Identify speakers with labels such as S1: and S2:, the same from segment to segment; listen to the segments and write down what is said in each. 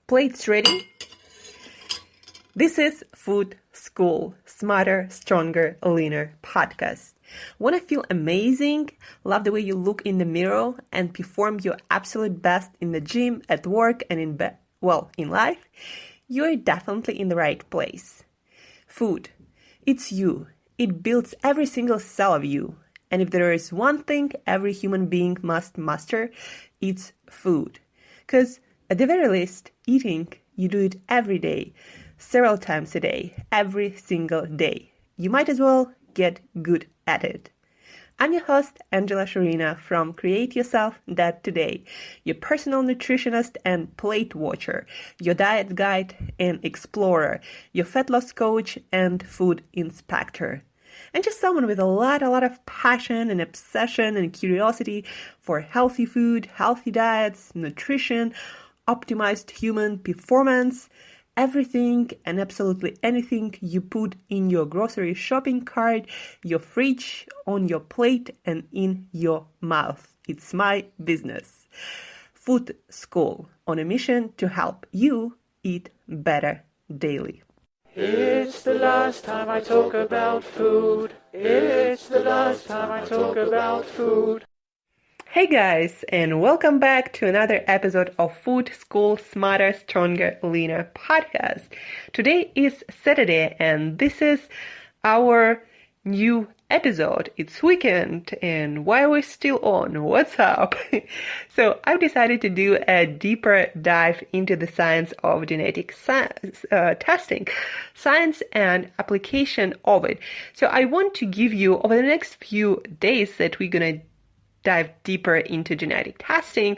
S1: Plates ready? This is Food School, Smarter, Stronger, Leaner podcast. Want to feel amazing, love the way you look in the mirror, and perform your absolute best in the gym, at work, and in life? You're definitely in the right place. Food. It's you. It builds every single cell of you. And if there is one thing every human being must master, it's food. Because at the very least, eating, you do it every day, several times a day, every single day. You might as well get good at it. I'm your host, Shurina from Create Yourself That Today, your personal nutritionist and plate watcher, your diet guide and explorer, your fat loss coach and food inspector. And just someone with a lot of passion and obsession and curiosity for healthy food, healthy diets, nutrition, optimized human performance, everything and absolutely anything you put in your grocery shopping cart, your fridge, on your plate, and in your mouth. It's my business. Food School, on a mission to help you eat better daily.
S2: It's the last time I talk about food. It's the last time I talk about food.
S1: Hey guys, and welcome back to another episode of Food School Smarter, Stronger, Leaner podcast. Today is Saturday, and this is our new episode. It's weekend, and why are we still on? What's up? So I've decided to do a deeper dive into the science of genetic testing, science and application of it. So I want to give you, over the next few days that we're going to dive deeper into genetic testing,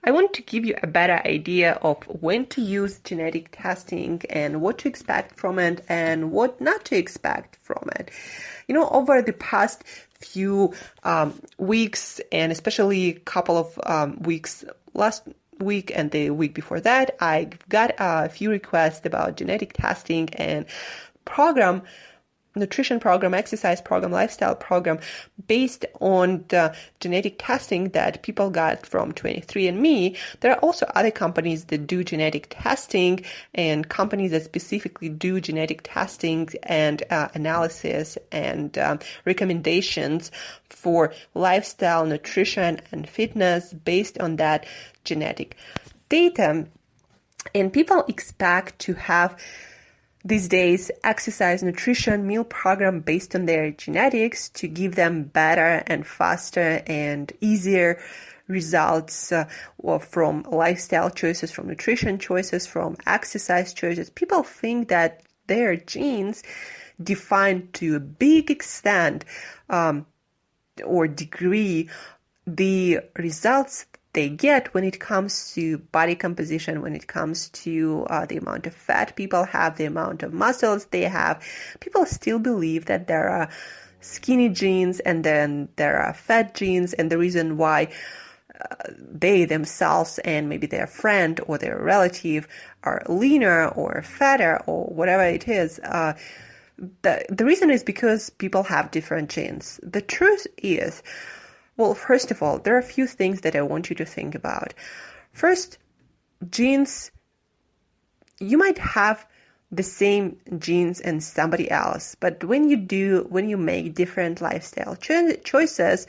S1: I want to give you a better idea of when to use genetic testing and what to expect from it and what not to expect from it. You know, over the past few weeks, and especially a couple of weeks, last week and the week before that, I got a few requests about genetic testing and nutrition program, exercise program, lifestyle program based on the genetic testing that people got from 23andMe. There are also other companies that do genetic testing and companies that specifically do genetic testing and analysis and recommendations for lifestyle, nutrition, and fitness based on that genetic data. And people expect to have these days exercise, nutrition, meal program based on their genetics to give them better and faster and easier results from lifestyle choices, from nutrition choices, from exercise choices. People think that their genes define to a big extent or degree the results they get when it comes to body composition, when it comes to the amount of fat people have, the amount of muscles they have. People still believe that there are skinny genes and then there are fat genes, and the reason why they themselves and maybe their friend or their relative are leaner or fatter or whatever it is, the reason is because people have different genes. The truth is, well, first of all, there are a few things that I want you to think about. First, genes, you might have the same genes as somebody else, but when you make different lifestyle choices,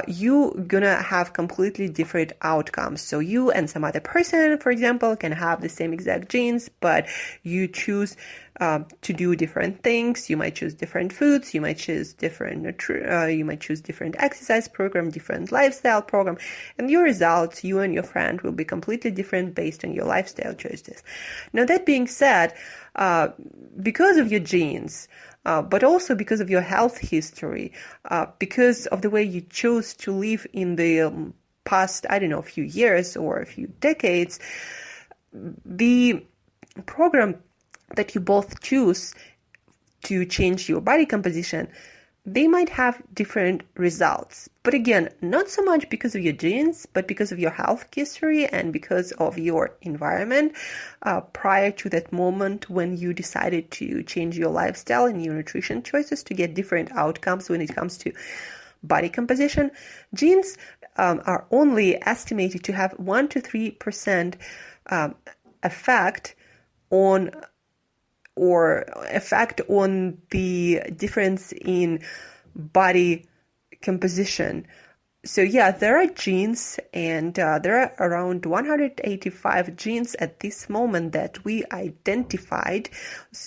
S1: you're gonna have completely different outcomes. So you and some other person, for example, can have the same exact genes, but you choose to do different things. You might choose different foods. You might choose different exercise program, different lifestyle program, and your results, you and your friend, will be completely different based on your lifestyle choices. Now, that being said, because of your genes, but also because of your health history, because of the way you chose to live in the past, a few years or a few decades, the program that you both choose to change your body composition, they might have different results. But again, not so much because of your genes, but because of your health history and because of your environment prior to that moment when you decided to change your lifestyle and your nutrition choices to get different outcomes when it comes to body composition. Genes are only estimated to have 1 to 3% effect on the difference in body composition. So yeah, there are genes, and there are around 185 genes at this moment that we identified,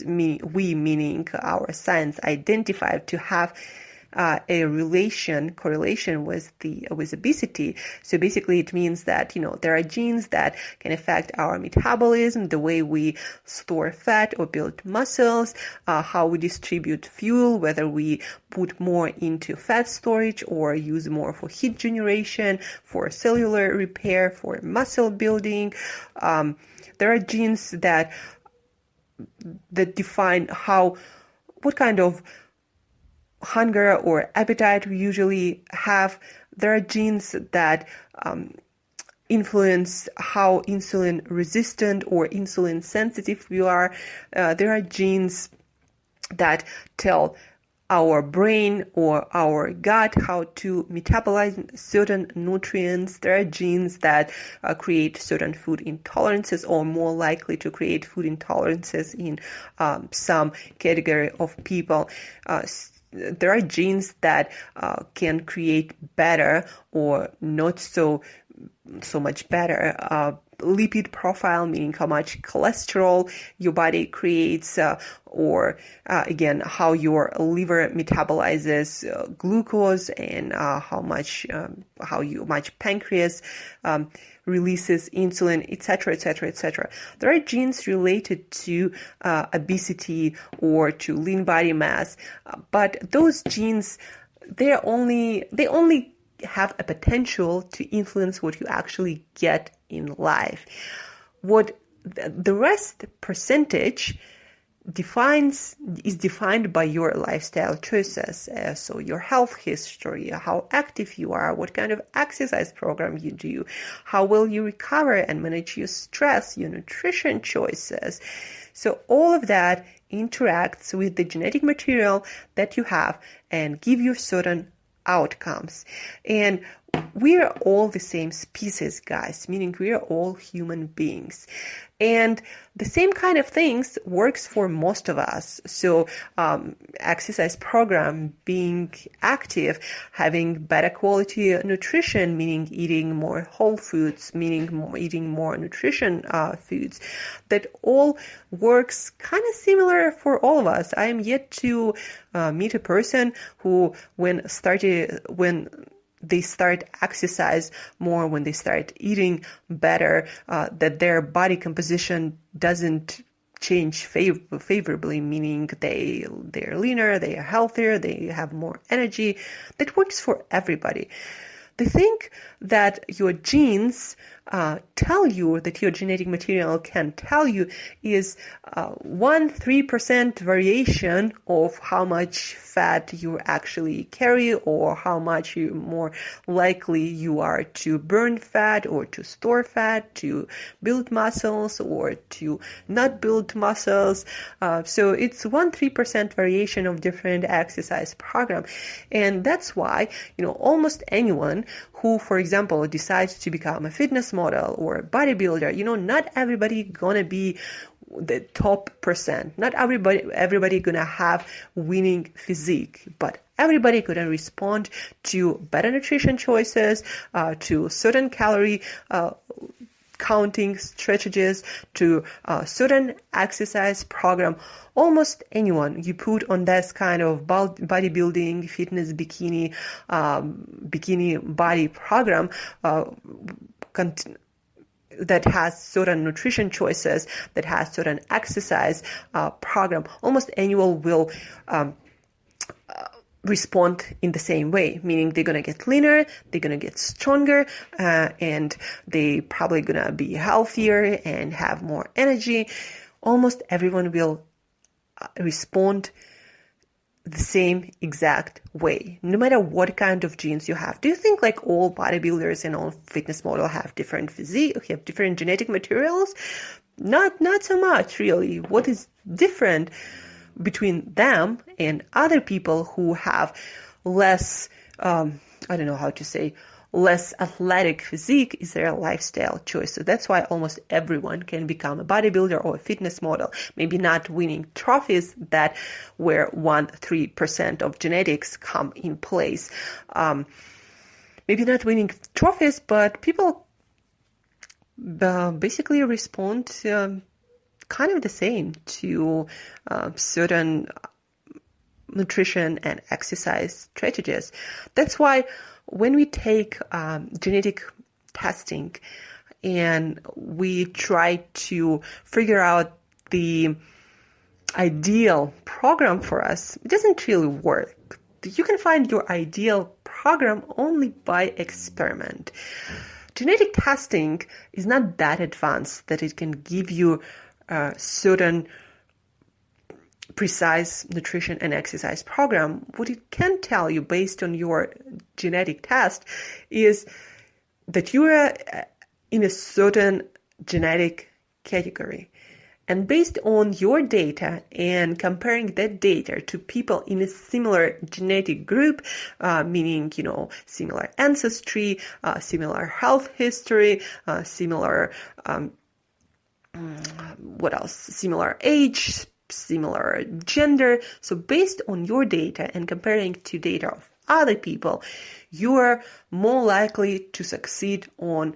S1: we meaning our science identified to have a correlation with obesity. So basically it means that, there are genes that can affect our metabolism, the way we store fat or build muscles, how we distribute fuel, whether we put more into fat storage or use more for heat generation, for cellular repair, for muscle building. There are genes that define what kind of hunger or appetite we usually have. There are genes that influence how insulin resistant or insulin sensitive we are. There are genes that tell our brain or our gut how to metabolize certain nutrients. There are genes that create certain food intolerances, or more likely to create food intolerances in some category of people. There are genes that can create better or not so much better lipid profile, meaning how much cholesterol your body creates, or again, how your liver metabolizes glucose, and how much pancreas releases insulin, etc., etc., etc. There are genes related to obesity or to lean body mass, but those genes, they only have a potential to influence what you actually get in life. What the rest percentage is defined by your lifestyle choices. So your health history, how active you are, what kind of exercise program you do, how well you recover and manage your stress, your nutrition choices. So all of that interacts with the genetic material that you have and give you certain outcomes. And we are all the same species, guys, meaning we are all human beings. And the same kind of things works for most of us. So exercise program, being active, having better quality nutrition, meaning eating more whole foods, meaning eating more nutrition foods, that all works kind of similar for all of us. I am yet to meet a person who, when they start exercise more, when they start eating better, that their body composition doesn't change favorably, meaning they're leaner, they are healthier, they have more energy. That works for everybody. The thing that your genes tell you, that your genetic material can tell you, is 1-3% variation of how much fat you actually carry, or how much more likely you are to burn fat or to store fat, to build muscles or to not build muscles. So it's 1-3% variation of different exercise program. And that's why, almost anyone who, for example, decides to become a fitness model or a bodybuilder, not everybody gonna be the top percent. Not everybody gonna have winning physique, but everybody gonna respond to better nutrition choices, to certain calorie counting strategies, to certain exercise program. Almost anyone you put on this kind of bodybuilding, fitness, bikini body program, that has certain nutrition choices, that has certain exercise program, almost anyone will respond in the same way, meaning they're going to get leaner, they're going to get stronger, and they probably going to be healthier and have more energy. Almost everyone will respond the same exact way, no matter what kind of genes you have. Do you think like all bodybuilders and all fitness models have different physique, have different genetic materials? Not so much, really. What is different between them and other people who have less, I don't know how to say, less athletic physique is their lifestyle choice. So that's why almost everyone can become a bodybuilder or a fitness model. Maybe not winning trophies that where 1-3% of genetics come in place. Maybe not winning trophies, but people basically respond kind of the same to certain nutrition and exercise strategies. That's why when we take genetic testing and we try to figure out the ideal program for us, it doesn't really work. You can find your ideal program only by experiment. Genetic testing is not that advanced that it can give you certain precise nutrition and exercise program. What it can tell you based on your genetic test is that you are in a certain genetic category. And based on your data and comparing that data to people in a similar genetic group, meaning, similar ancestry, similar health history, similar, similar age, similar gender. So based on your data and comparing to data of other people, you are more likely to succeed on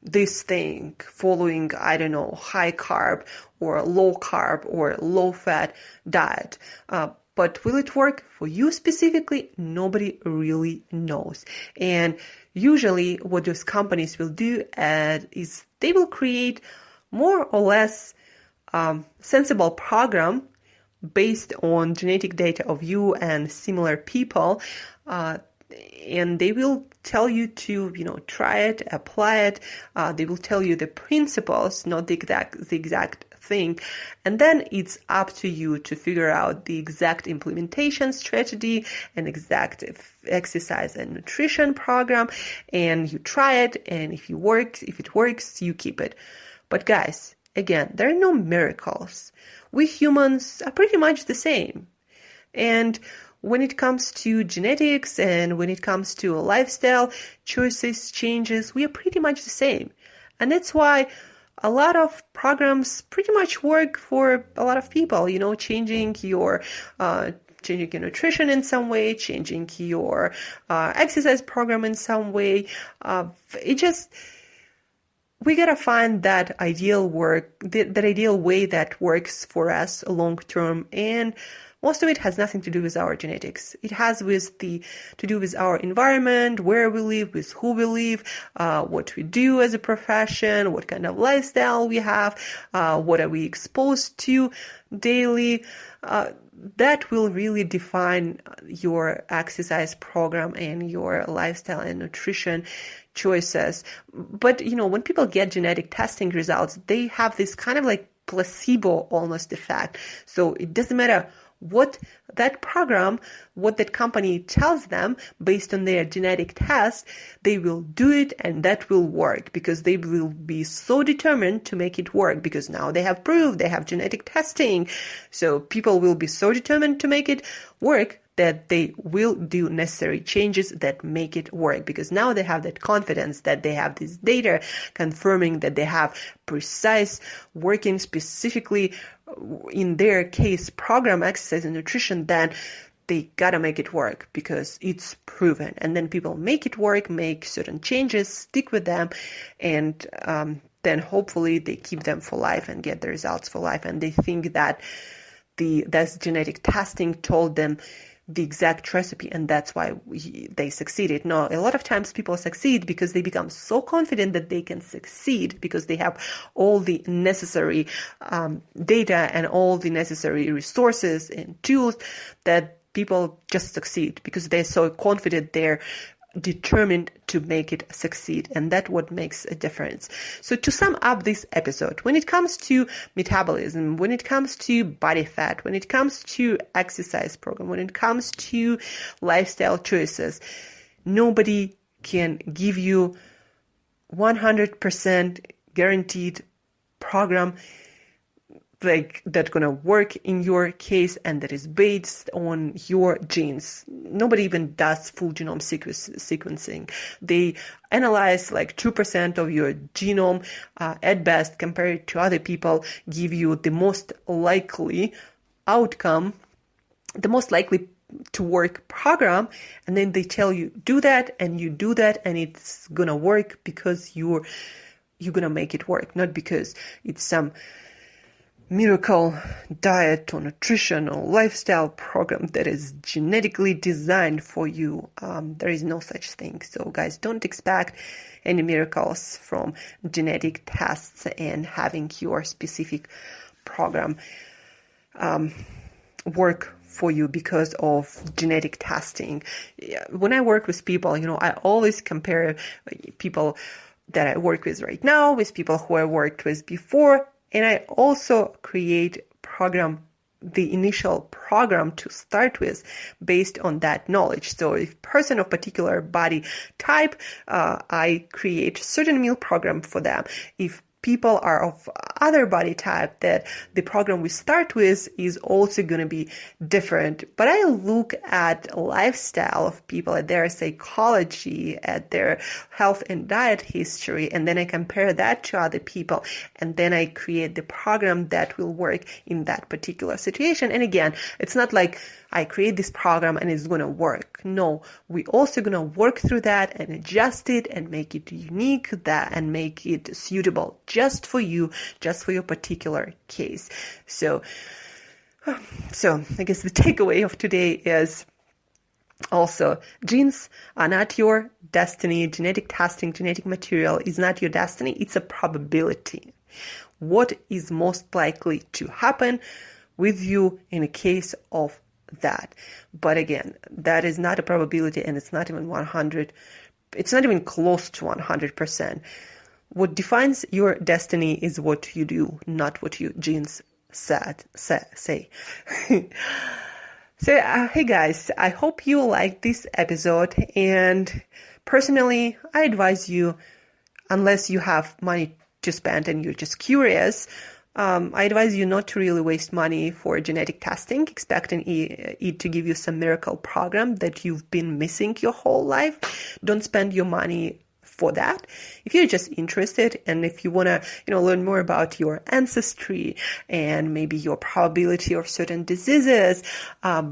S1: this thing following, high carb or low carb or low fat diet. But will it work for you specifically? Nobody really knows. And usually what those companies will do is they will create more or less sensible program based on genetic data of you and similar people, and they will tell you to try it, apply it. They will tell you the principles, not the exact thing, and then it's up to you to figure out the exact implementation strategy and exact exercise and nutrition program, and you try it, and if it works, you keep it. But guys, again, there are no miracles. We humans are pretty much the same. And when it comes to genetics and when it comes to lifestyle choices, changes, we are pretty much the same. And that's why a lot of programs pretty much work for a lot of people, changing your nutrition in some way, changing your exercise program in some way. We gotta find that ideal way that works for us long term, and most of it has nothing to do with our genetics. It has to do with our environment, where we live, with who we live, what we do as a profession, what kind of lifestyle we have, what are we exposed to daily. That will really define your exercise program and your lifestyle and nutrition choices. But, when people get genetic testing results, they have this kind of like placebo almost effect. So it doesn't matter what that company tells them based on their genetic test, they will do it and that will work because they will be so determined to make it work because now they have proof, they have genetic testing. So people will be so determined to make it work that they will do necessary changes that make it work because now they have that confidence that they have this data confirming that they have precise working specifically in their case program, exercise and nutrition, then they gotta make it work because it's proven. And then people make it work, make certain changes, stick with them, and then hopefully they keep them for life and get the results for life. And they think that that genetic testing told them the exact recipe and that's why they succeeded. No, a lot of times people succeed because they become so confident that they can succeed because they have all the necessary data and all the necessary resources and tools that people just succeed because they're so confident, they're determined to make it succeed, and that's what makes a difference. So to sum up this episode, when it comes to metabolism, when it comes to body fat, when it comes to exercise program, when it comes to lifestyle choices, nobody can give you 100% guaranteed program like that's gonna work in your case and that is based on your genes. Nobody even does full genome sequencing. They analyze like 2% of your genome at best, compared to other people, give you the most likely outcome, the most likely to work program, and then they tell you do that, and you do that, and it's gonna work because you're gonna make it work, not because it's some miracle diet or nutrition or lifestyle program that is genetically designed for you. There is no such thing. So guys, don't expect any miracles from genetic tests and having your specific program work for you because of genetic testing. When I work with people, I always compare people that I work with right now with people who I worked with before, and I also create the initial program to start with based on that knowledge. So if person of particular body type, I create certain meal program for them. If people are of other body type, that the program we start with is also going to be different. But I look at lifestyle of people, at their psychology, at their health and diet history, and then I compare that to other people, and then I create the program that will work in that particular situation. And again, it's not like I create this program and it's going to work. No, we also going to work through that and adjust it and make it unique, and make it suitable just for you, just for your particular case. So I guess the takeaway of today is also, genes are not your destiny. Genetic testing, genetic material is not your destiny. It's a probability. What is most likely to happen with you in a case of that? But again, that is not a probability, and it's not even 100. It's not even close to 100%. What defines your destiny is what you do, not what your genes say. So, hey guys, I hope you liked this episode. And personally, I advise you, unless you have money to spend and you're just curious, I advise you not to really waste money for genetic testing, expecting it to give you some miracle program that you've been missing your whole life. Don't spend your money for that. If you're just interested, and if you want to, learn more about your ancestry and maybe your probability of certain diseases,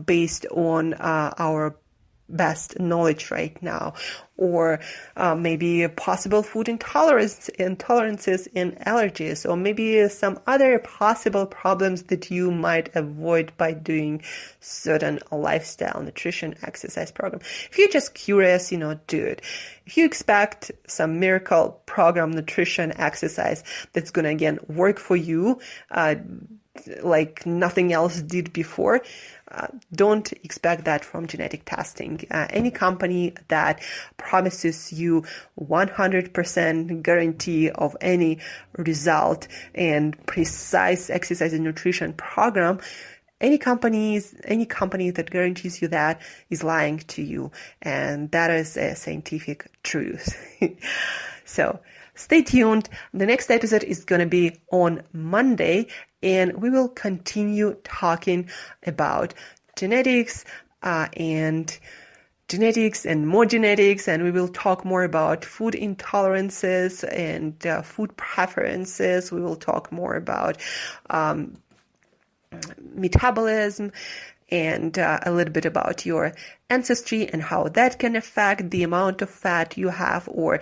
S1: based on our best knowledge right now, or maybe possible food intolerances and allergies, or maybe some other possible problems that you might avoid by doing certain lifestyle, nutrition, exercise program. If you're just curious, do it. If you expect some miracle program, nutrition, exercise that's going to, again, work for you, like nothing else did before, don't expect that from genetic testing. Any company that promises you 100% guarantee of any result and precise exercise and nutrition program, any company that guarantees you that is lying to you, and that is a scientific truth. So stay tuned. The next episode is going to be on Monday, and we will continue talking about genetics and more genetics, and we will talk more about food intolerances and food preferences. We will talk more about metabolism and a little bit about your ancestry and how that can affect the amount of fat you have, or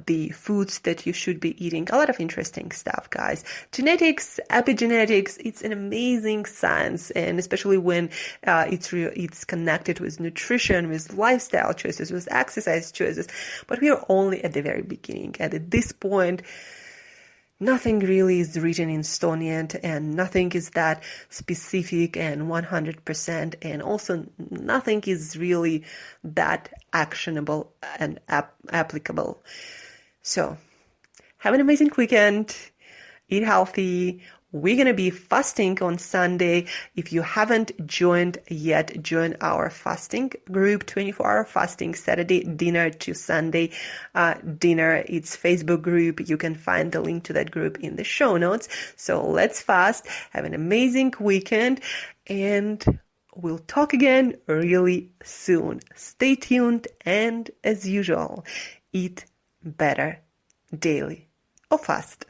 S1: the foods that you should be eating. A lot of interesting stuff, guys. Genetics, epigenetics, it's an amazing science, and especially when it's connected with nutrition, with lifestyle choices, with exercise choices. But we are only at the very beginning, and at this point, nothing really is written in stone yet, and nothing is that specific and 100%, and also nothing is really that actionable and applicable. So, have an amazing weekend, eat healthy, We're going to be fasting on Sunday. If you haven't joined yet, join our fasting group, 24-hour fasting, Saturday dinner to Sunday dinner. It's Facebook group. You can find the link to that group in the show notes. So let's fast. Have an amazing weekend, and we'll talk again really soon. Stay tuned, and as usual, eat better daily or fast.